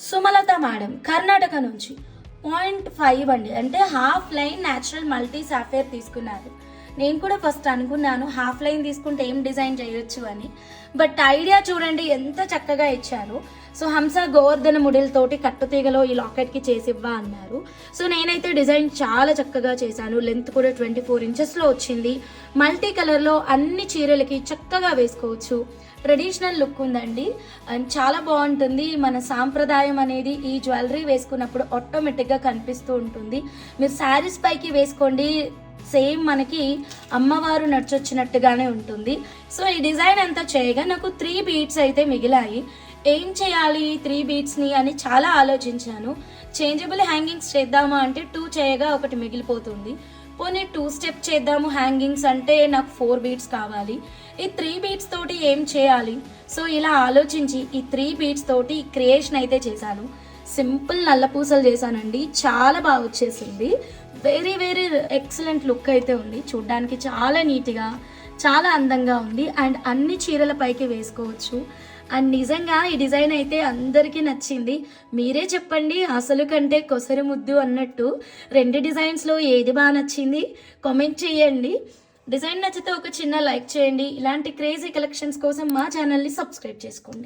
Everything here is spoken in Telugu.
సుమలత మేడం కర్ణాటక నుంచి 0.5 అండి, అంటే హాఫ్ లైన్ న్యాచురల్ మల్టీ సాఫేర్ తీసుకున్నారు. నేను కూడా ఫస్ట్ అనుకున్నాను హాఫ్ లైన్ తీసుకుంటే ఏం డిజైన్ చేయొచ్చు అని, బట్ ఐడియా చూడండి ఎంత చక్కగా ఇచ్చారు. సో హంస గోవర్ధన ముడిలతోటి కట్టుతీగలో ఈ లాకెట్కి చేసివ్వా అన్నారు. సో నేనైతే డిజైన్ చాలా చక్కగా చేశాను. లెంత్ కూడా 24 ఇంచెస్లో వచ్చింది. మల్టీ కలర్లో అన్ని చీరలకి చక్కగా వేసుకోవచ్చు. ట్రెడిషనల్ లుక్ ఉందండి అండ్ చాలా బాగుంటుంది. మన సాంప్రదాయం అనేది ఈ జ్యువెలరీ వేసుకున్నప్పుడు ఆటోమేటిక్గా కనిపిస్తూ ఉంటుంది. మీరు శారీస్ పైకి వేసుకోండి, సేమ్ మనకి అమ్మవారు నడిచొచ్చినట్టుగానే ఉంటుంది. సో ఈ డిజైన్ అంతా చేయగా నాకు 3 బీడ్స్ అయితే మిగిలాయి. ఏం చేయాలి 3 బీడ్స్ని అని చాలా ఆలోచించాను. చేంజబుల్ హ్యాంగింగ్స్ చేద్దామా అంటే 2 చేయగా ఒకటి మిగిలిపోతుంది. పోనీ 2 స్టెప్ చేద్దాము హ్యాంగింగ్స్ అంటే నాకు 4 బీడ్స్ కావాలి. ఈ 3 బీడ్స్ తోటి ఏం చేయాలి? సో ఇలా ఆలోచించి ఈ 3 బీడ్స్ తోటి క్రియేషన్ అయితే చేశాను. సింపుల్ నల్ల పూసలు చేశానండి, చాలా బాగా వచ్చేసింది. వెరీ వెరీ ఎక్సలెంట్ లుక్ అయితే ఉంది. చూడ్డానికి చాలా నీట్గా చాలా అందంగా ఉంది అండ్ అన్ని చీరల పైకి వేసుకోవచ్చు. అండ్ నిజంగా ఈ డిజైన్ అయితే అందరికీ నచ్చింది. మీరే చెప్పండి, అసలు కంటే కొసరు ముద్దు అన్నట్టు 2 డిజైన్స్లో ఏది బాగా నచ్చింది కామెంట్ చేయండి. డిజైన్ నచ్చితే ఒక చిన్న లైక్ చేయండి. ఇలాంటి క్రేజీ కలెక్షన్స్ కోసం మా ఛానల్ని సబ్స్క్రైబ్ చేసుకోండి.